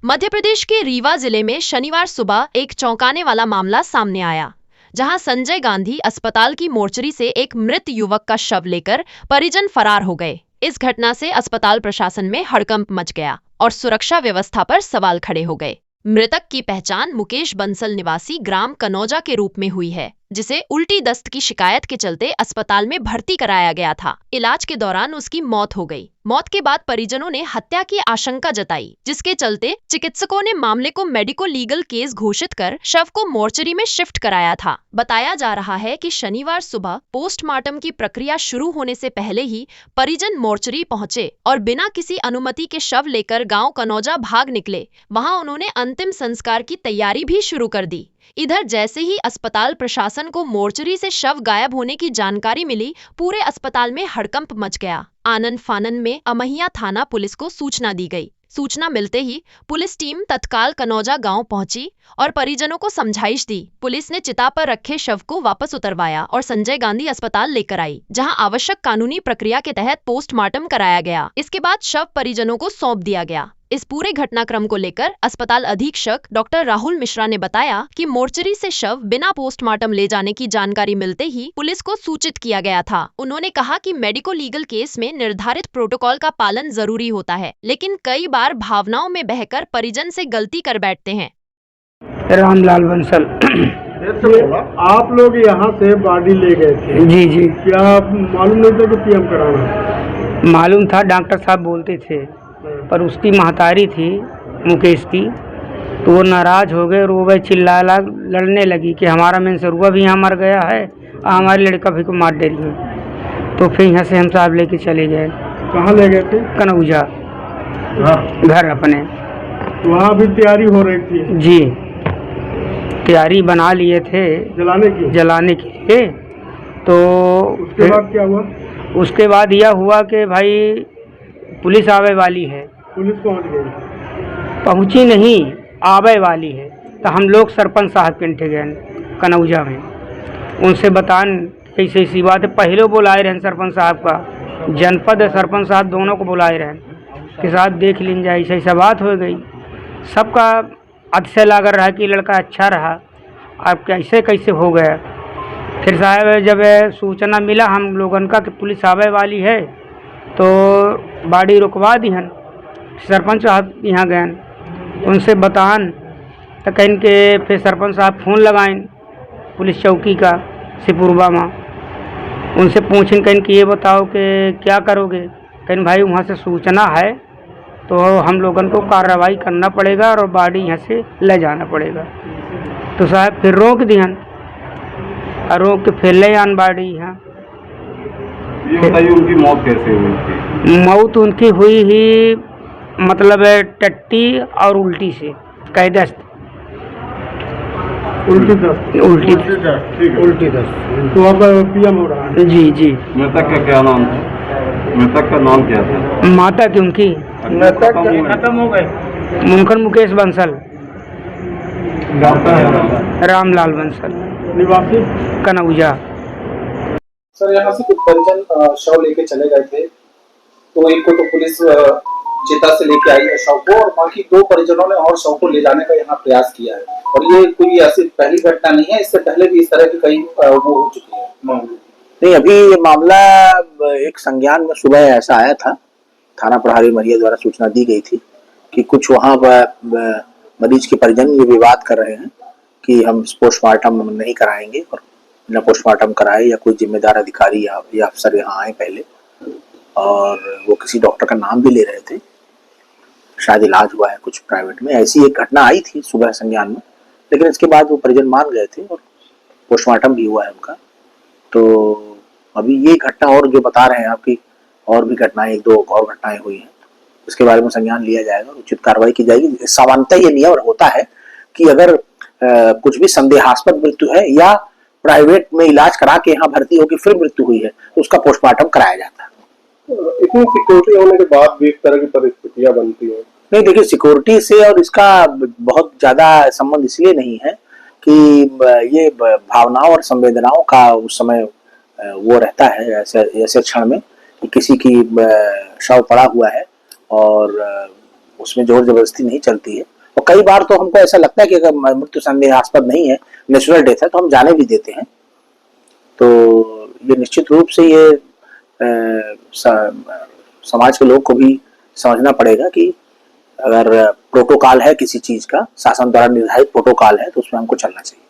मध्य प्रदेश के रीवा जिले में शनिवार सुबह एक चौंकाने वाला मामला सामने आया, जहां संजय गांधी अस्पताल की मोर्चरी से एक मृत युवक का शव लेकर परिजन फरार हो गए। इस घटना से अस्पताल प्रशासन में हड़कंप मच गया और सुरक्षा व्यवस्था पर सवाल खड़े हो गए। मृतक की पहचान मुकेश बंसल निवासी ग्राम कनौजा के रूप में हुई है, जिसे उल्टी दस्त की शिकायत के चलते अस्पताल में भर्ती कराया गया था। इलाज के दौरान उसकी मौत हो गई। मौत के बाद परिजनों ने हत्या की आशंका जताई, जिसके चलते चिकित्सकों ने मामले को मेडिको लीगल केस घोषित कर शव को मोर्चरी में शिफ्ट कराया था। बताया जा रहा है कि शनिवार सुबह पोस्टमार्टम की प्रक्रिया शुरू होने से पहले ही परिजन मोर्चरी पहुंचे और बिना किसी अनुमति के शव लेकर गांव कनौजा भाग निकले। वहां उन्होंने अंतिम संस्कार की तैयारी भी शुरू कर दी। इधर जैसे ही अस्पताल प्रशासन को मोर्चरी से शव गायब होने की जानकारी मिली, पूरे अस्पताल में हड़कंप मच गया। आनन फानन में अमहिया थाना पुलिस को सूचना दी गई। सूचना मिलते ही पुलिस टीम तत्काल कनौजा गांव पहुंची और परिजनों को समझाइश दी। पुलिस ने चिता पर रखे शव को वापस उतरवाया और संजय गांधी अस्पताल लेकर आई, जहां आवश्यक कानूनी प्रक्रिया के तहत पोस्टमार्टम कराया गया। इसके बाद शव परिजनों को सौंप दिया गया। इस पूरे घटनाक्रम को लेकर अस्पताल अधीक्षक डॉक्टर राहुल मिश्रा ने बताया कि मोर्चरी से शव बिना पोस्टमार्टम ले जाने की जानकारी मिलते ही पुलिस को सूचित किया गया था। उन्होंने कहा कि मेडिको लीगल केस में निर्धारित प्रोटोकॉल का पालन जरूरी होता है, लेकिन कई बार भावनाओं में बहकर परिजन से गलती कर बैठते हैं। रामलाल बंसल। आप लोग यहाँ से बॉडी ले गए थे? जी जी। क्या मालूम नहीं था कि पीएम कराना? मालूम था, डॉक्टर साहब बोलते थे, पर उसकी महतारी थी मुकेश की, तो वो नाराज हो गए, रोवे चिल्ला लड़ने लगी कि हमारा मेंसरुआ भी यहाँ मर गया है और हमारे लड़का भी को मार दे रही है। तो फिर यहाँ से हम साहब लेके चले गए। कहाँ ले गए थे? कनौजा, घर अपने। वहाँ भी तैयारी हो रही थी? जी, तैयारी बना लिए थे जलाने के लिए। तो उसके बाद क्या हुआ? उसके बाद यह हुआ कि भाई पुलिस आवे वाली है। पुलिस पहुंच गई? पहुंची नहीं, आवे वाली है। तो हम लोग सरपंच साहब के इंठे गए कनौजा में, उनसे बतान ऐसी ऐसी बात है। पहले बुलाए रहे सरपंच साहब का, जनपद सरपंच साहब दोनों को बुलाए रहे कि साहब देख लीन जाए, ऐसा ऐसा बात हो गई। सबका अतिशय लग रहा कि लड़का अच्छा रहा, अब कैसे कैसे हो गया। फिर साहब जब सूचना मिला हम लोगन का कि पुलिस आवे वाली है, तो बाड़ी रुकवा दी हन। सरपंच साहब यहाँ गए, उनसे बतान तो कहीं के फिर सरपंच साहब फ़ोन लगाएं पुलिस चौकी का सिपुरबा में, उनसे पूछें कहीं कि ये बताओ कि क्या करोगे। कहीं भाई वहाँ से सूचना है तो हम लोगन को कार्रवाई करना पड़ेगा और बाड़ी यहाँ से ले जाना पड़ेगा। तो साहब फिर रोक दिहन और रोक के फिर ले आन बाड़ी यहाँ। ये बताइए उनकी मौत कैसे हुई थी? मौत उनकी हुई ही मतलब टट्टी और उल्टी से, कैदस्त उल्टी दस्त। तो अब पीएम हो रहा है? जी जी। मृतक का क्या नाम था? मृतक का नाम क्या था? माता की उनकी खत्म हो गए। मुनकर मुकेश बंसल, रामलाल बंसल, निवासी कनौजा। सर, यहाँ से कुछ परिजन शव लेके चले गए थे, तो एक को तो पुलिस चिता से लेके आई है शव को, और बाकी 2 परिजनों ने और शव को ले जाने का यहाँ प्रयास किया है। और ये कोई ऐसी पहली घटना नहीं है, इससे पहले भी इस तरह की कई वो हो चुकी है मामले। नहीं, अभी ये मामला एक संज्ञान में सुबह ऐसा आया था, थाना प्रभारी मरिया द्वारा सूचना दी गई थी कि कुछ वहाँ मरीज के परिजन ये विवाद कर रहे हैं कि हम पोस्टमार्टम नहीं कराएंगे, और न पोस्टमार्टम कराए या कोई जिम्मेदार अधिकारी या अफसर यहाँ आए पहले, और वो किसी डॉक्टर का नाम भी ले रहे थे, शायद इलाज हुआ है कुछ प्राइवेट में। ऐसी एक घटना आई थी सुबह संज्ञान में, लेकिन इसके बाद वो परिजन मान गए थे और पोस्टमार्टम भी हुआ है उनका। तो अभी ये घटना और जो बता रहे हैं आपकी, और भी घटनाएं 1-2 और घटनाएं हुई हैं, इसके बारे में संज्ञान लिया जाएगा, उचित कार्रवाई की जाएगी। सामान्यतः ये नियम होता है कि अगर कुछ भी संदेहास्पद मृत्यु है या प्राइवेट में इलाज करा के यहाँ भर्ती होकर फिर मृत्यु हुई है, तो उसका पोस्टमार्टम कराया जाता है। इतनी सिक्योरिटी होने के बाद भी इस तरह की परिस्थितियां बनती है? नहीं, देखिए, सिक्योरिटी से और इसका बहुत ज्यादा संबंध इसलिए नहीं है कि ये भावनाओं और संवेदनाओं का उस समय वो रहता है ऐसे क्षण में कि किसी की शव पड़ा हुआ है और उसमें जोर जबरदस्ती नहीं चलती है। और कई बार तो हमको ऐसा लगता है कि अगर मृत्यु संदेहास्पद नहीं है, नेचुरल डेथ है, तो हम जाने भी देते हैं। तो ये निश्चित रूप से ये समाज के लोग को भी समझना पड़ेगा कि अगर प्रोटोकॉल है किसी चीज का, शासन द्वारा निर्धारित प्रोटोकॉल है, तो उसमें हमको चलना चाहिए।